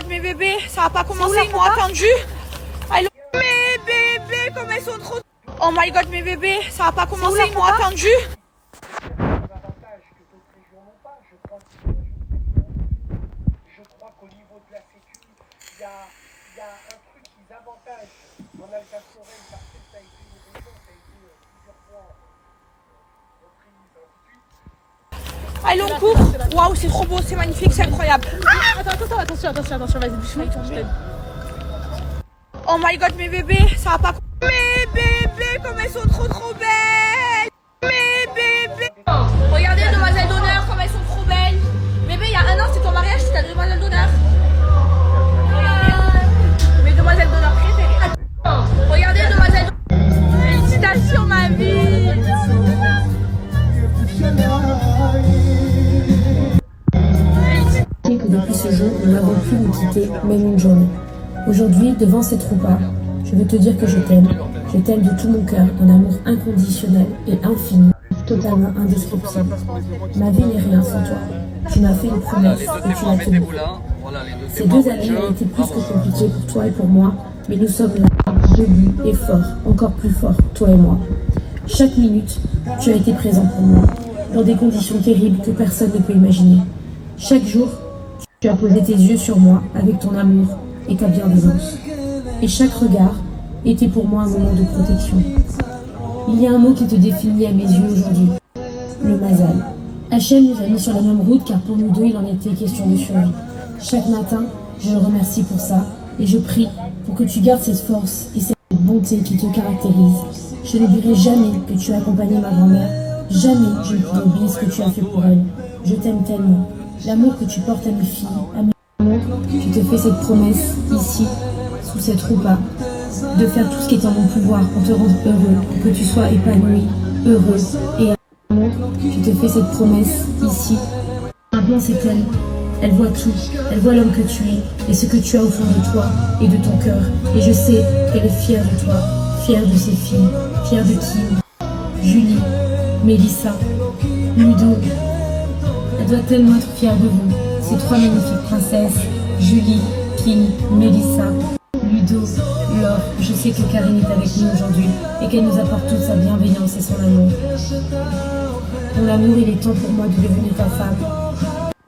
mes bébés, ça va pas commencer, ils m'ont attendu. Allô, mes bébés, comme elles sont trop... Oh my god, mes bébés, ça va pas commencer, ils m'ont attendu. Je crois qu'au niveau de la sécu, il y a un truc qu'ils avantagent en Alsace-Lorraine parce que ça a été une région, ça a été plusieurs fois reprise, ainsi de suite. Allez, on court. Waouh, c'est trop beau, c'est magnifique, c'est incroyable. Attention, vas-y, bouge-moi, je t'aide. Oh my god, mes bébés, ça va pas... Mes bébés, comme elles sont trop belles. Mes bébés. Regardez, demoiselles d'honneur, comme elles sont trop belles. Bébé, il y a un an, c'était ton mariage, c'était la demoiselle d'honneur. Mes demoiselles d'honneur préférées. Regardez, demoiselles d'honneur. Félicitations, ma vie. Que depuis ce jour, nous n'avons pu nous quitter, même une journée. Aujourd'hui, devant cette roupa, je veux te dire que je t'aime. Je t'aime de tout mon cœur, d'un amour inconditionnel et infini, totalement indescriptible. Ma vie n'est rien sans toi. Tu m'as fait une promesse et tu l'as tenue. Ces 2 années ont été plus que compliquées pour toi et pour moi, mais nous sommes là, debout et forts, encore plus forts, toi et moi. Chaque minute, tu as été présent pour moi, dans des conditions terribles que personne ne peut imaginer. Chaque jour, tu as posé tes yeux sur moi avec ton amour et ta bienveillance. Et chaque regard était pour moi un moment de protection. Il y a un mot qui te définit à mes yeux aujourd'hui, le Mazal. Hachem nous a mis sur la même route car pour nous deux, il en était question de survie. Chaque matin, je le remercie pour ça et je prie pour que tu gardes cette force et cette bonté qui te caractérise. Je n'oublierai jamais que tu as accompagné ma grand-mère. Jamais je ne pourrai oublier ce que tu as fait pour elle. Je t'aime tellement. L'amour que tu portes à mes filles, à mes amours, je te fais cette promesse ici, sous cette roupa, de faire tout ce qui est en mon pouvoir pour te rendre heureux, pour que tu sois épanoui, heureux et amour. Je te fais cette promesse ici. Maintenant c'est elle. Elle voit tout. Elle voit l'homme que tu es et ce que tu as au fond de toi et de ton cœur. Et je sais qu'elle est fière de toi, fière de ses filles, fière de Kim, Julie, Mélissa, Ludo. Elle doit tellement être fière de vous, ces 3 magnifiques princesses, Julie, Kim, Mélissa, Ludo, Laure. Je sais que Karine est avec nous aujourd'hui et qu'elle nous apporte toute sa bienveillance et son amour. Mon amour, il est temps pour moi de devenir ta femme,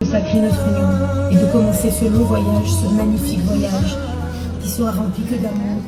de sacrer notre union et de commencer ce long voyage, ce magnifique voyage qui sera rempli que d'amour,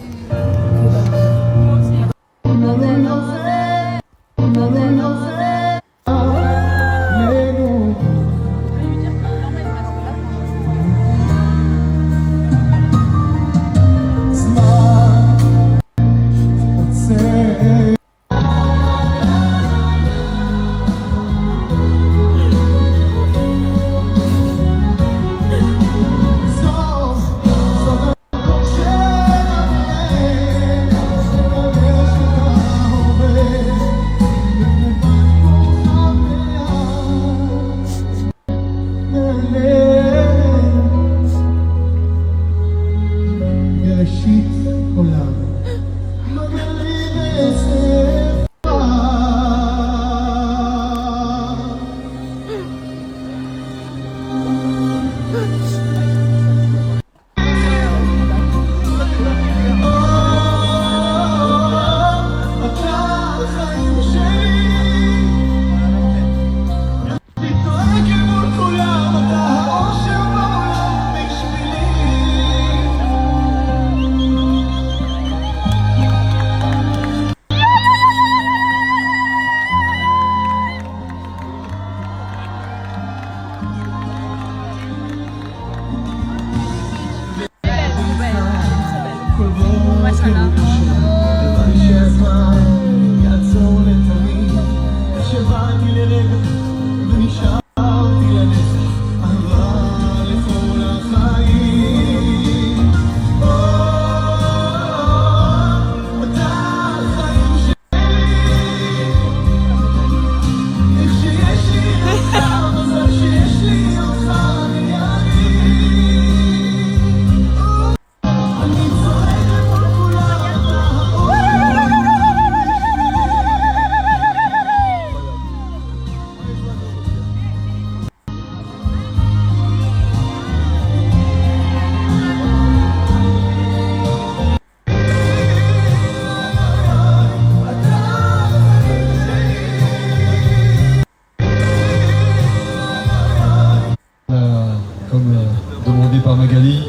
par Magali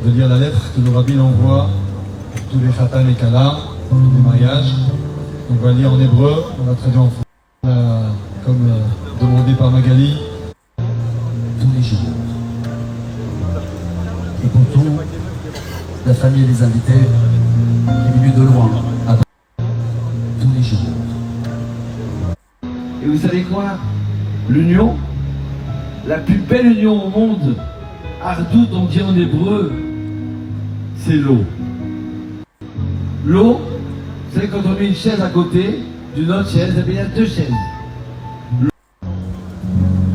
de lire la lettre que le rabbin envoie pour tous les khatan et kala, tous les mariages. On va lire en hébreu, on va traduire en français, comme demandé par Magali. Tous les jours. Et pour tout, la famille et les invités qui venus de loin, tous les jours. Et vous savez quoi? L'union, la plus belle union au monde, Ardout, on dit en hébreu, c'est l'eau. L'eau, vous savez, quand on met une chaise à côté d'une autre chaise, il y a deux chaises.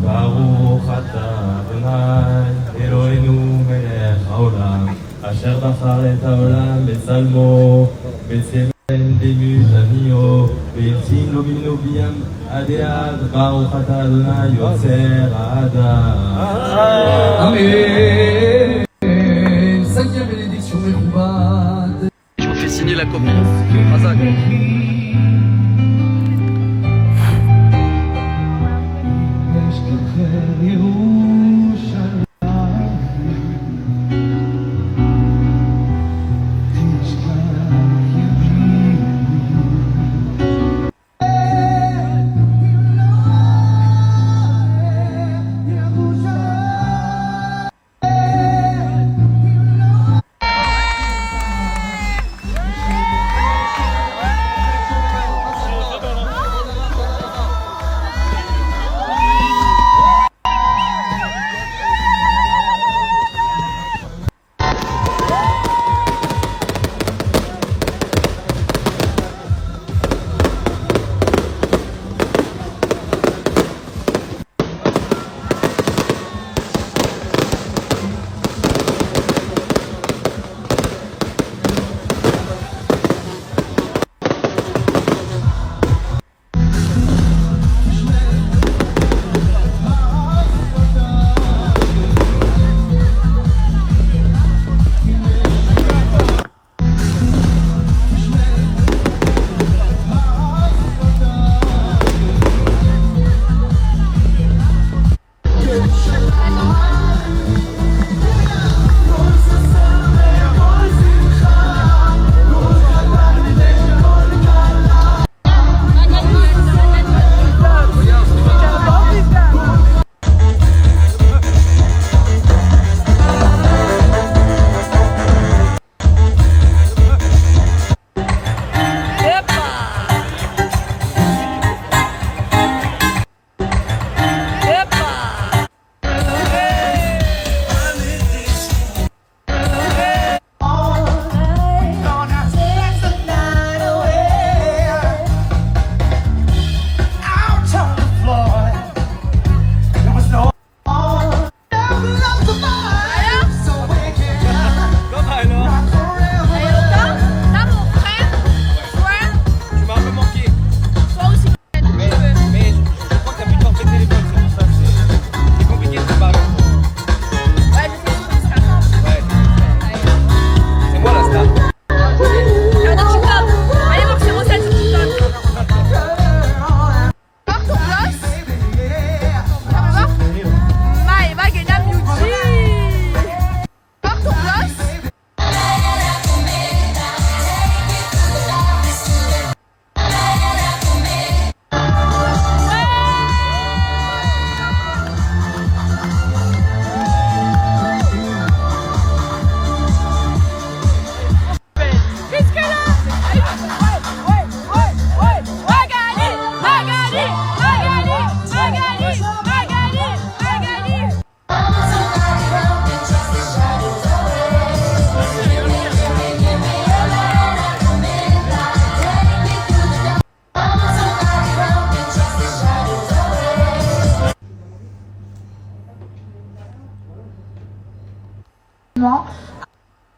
Baruch atah Adonai Eloheinu melech haolam asher bachar et haolam betzalmo betzemen demut avio ve'yirtzin lo bimno biyam adead Baruch atah Adonai yotzer ha'adam. Amen. Cinquième bénédiction Mechoubad. Je vous fais signer la copie. Razak.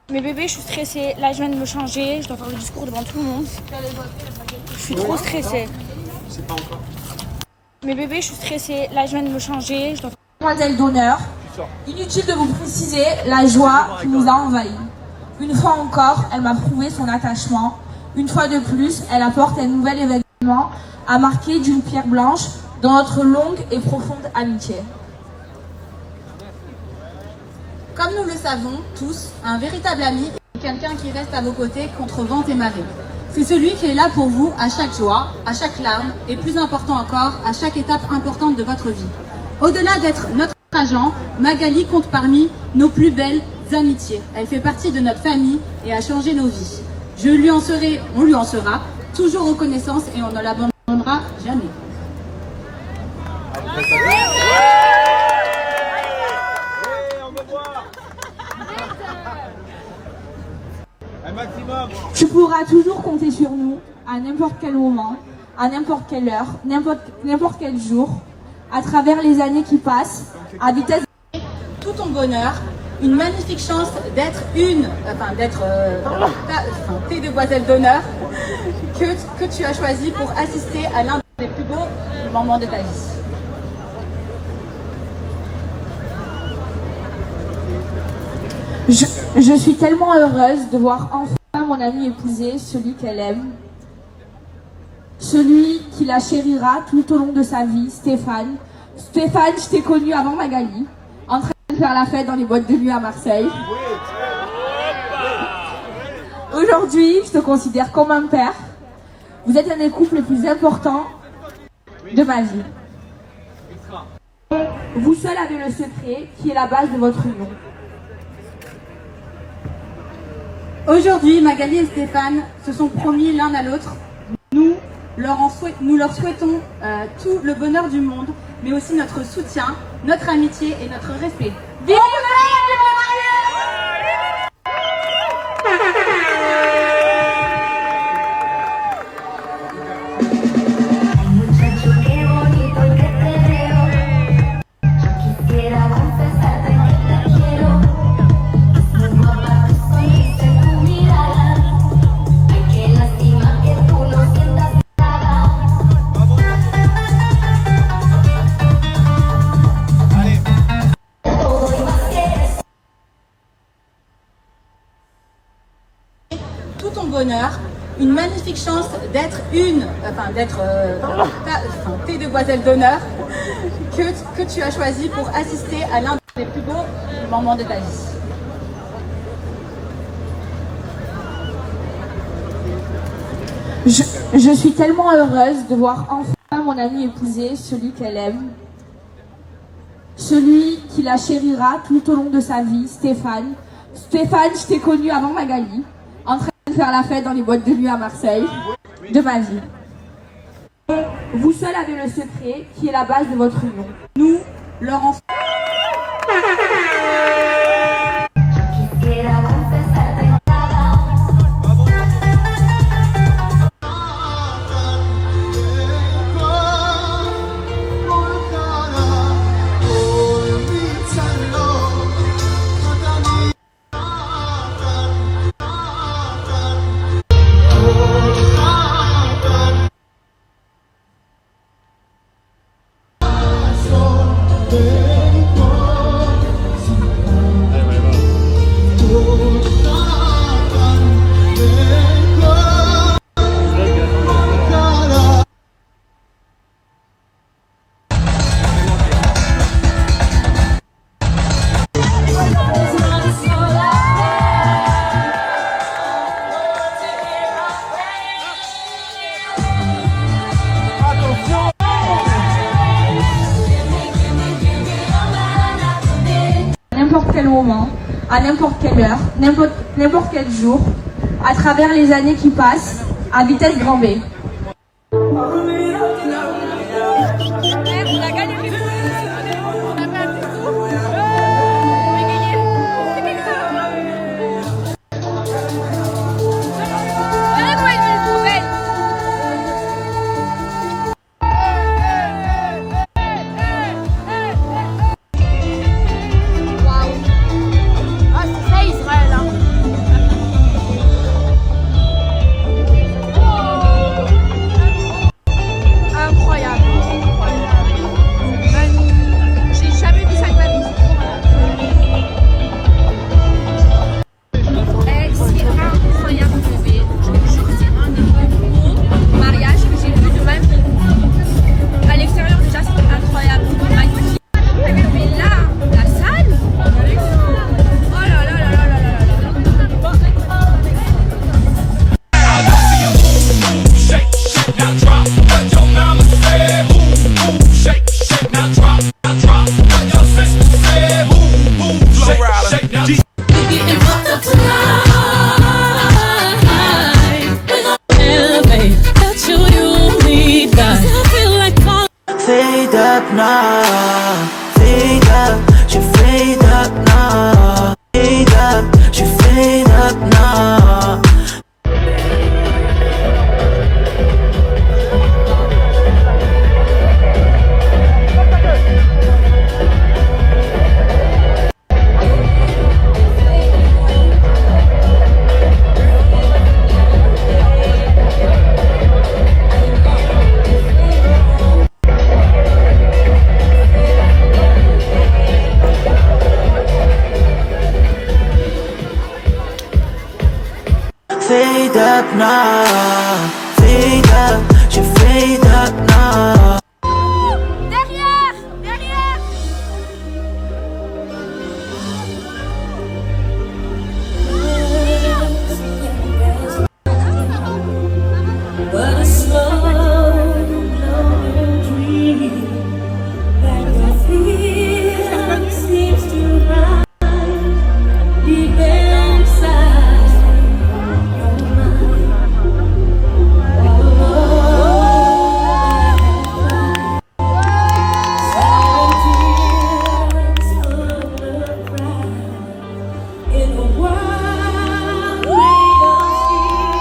Mais bébé, je suis stressée. Là, je viens de me changer. Je dois faire le discours devant tout le monde. Je suis trop stressée. C'est pas encore. Mais bébé, je suis stressée. Là, je viens de me changer. Je dois... Demoiselle d'honneur, inutile de vous préciser la joie qui nous a envahis. Une fois encore, elle m'a prouvé son attachement. Une fois de plus, elle apporte un nouvel événement à marquer d'une pierre blanche dans notre longue et profonde amitié. Comme nous le savons tous, un véritable ami est quelqu'un qui reste à vos côtés contre vent et marée. C'est celui qui est là pour vous à chaque joie, à chaque larme et plus important encore, à chaque étape importante de votre vie. Au-delà d'être notre agent, Magali compte parmi nos plus belles amitiés. Elle fait partie de notre famille et a changé nos vies. On lui en sera toujours reconnaissance et on ne l'abandonnera jamais. Tu pourras toujours compter sur nous à n'importe quel moment, à n'importe quelle heure, n'importe quel jour, à travers les années qui passent, à vitesse. Tout ton bonheur, une magnifique chance d'être tes demoiselles d'honneur que tu as choisi pour assister à l'un des plus beaux moments de ta vie. Je suis tellement heureuse de voir enfin mon amie épouser celui qu'elle aime, celui qui la chérira tout au long de sa vie, Stéphane. Stéphane, je t'ai connu avant Magali, en train de faire la fête dans les boîtes de nuit à Marseille. Aujourd'hui, je te considère comme un père. Vous êtes un des couples les plus importants de ma vie. Vous seul avez le secret qui est la base de votre union. Aujourd'hui, Magali et Stéphane se sont promis l'un à l'autre. Nous leur souhaitons tout le bonheur du monde, mais aussi notre soutien, notre amitié et notre respect. Vive tout ton bonheur, une magnifique chance d'être tes demoiselles d'honneur que tu as choisi pour assister à l'un des plus beaux moments de ta vie. Je suis tellement heureuse de voir enfin mon amie épouser celui qu'elle aime, celui qui la chérira tout au long de sa vie, Stéphane. Stéphane, je t'ai connu avant Magali, en train de faire la fête dans les boîtes de nuit à Marseille, de ma vie. Vous seul avez le secret qui est la base de votre union. Nous leur en n'importe quel moment, à n'importe quelle heure, n'importe quel jour, à travers les années qui passent, à vitesse grand B. Fade up now, fade up, je fade up now. Derrière, derrière. What a slow, lonely dream that your fear seems to hide deep inside your mind. Silent tears full of pride in a world made of steel.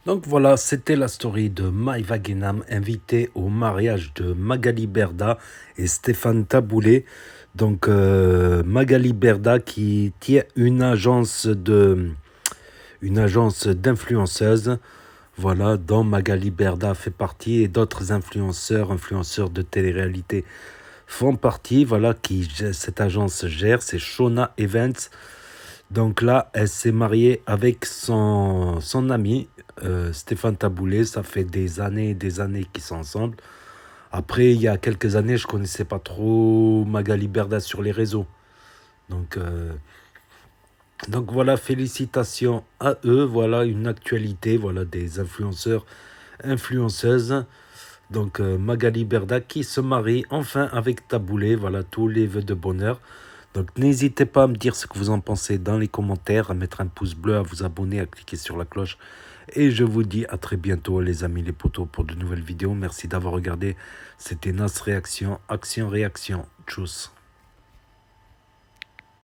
Donc voilà, c'était la story de Maï Wagenham, invité au mariage de Magali Berda et Stéphane Taboulet. Donc Magali Berda qui tient une agence d'influenceuses. Voilà, dont Magali Berda fait partie et d'autres influenceurs de télé-réalité font partie. Voilà, cette agence gère, c'est Shona Events. Donc là, elle s'est mariée avec son ami, Stéphane Taboulet. Ça fait des années et des années qu'ils sont ensemble. Après, il y a quelques années, je ne connaissais pas trop Magali Berda sur les réseaux. Donc voilà, félicitations à eux. Voilà une actualité, voilà des influenceurs, influenceuses. Donc Magali Berda qui se marie enfin avec Taboulé. Voilà, tous les vœux de bonheur. Donc n'hésitez pas à me dire ce que vous en pensez dans les commentaires, à mettre un pouce bleu, à vous abonner, à cliquer sur la cloche. Et je vous dis à très bientôt les amis, les potos, pour de nouvelles vidéos. Merci d'avoir regardé. C'était Nas Réaction, Action Réaction. Tchuss.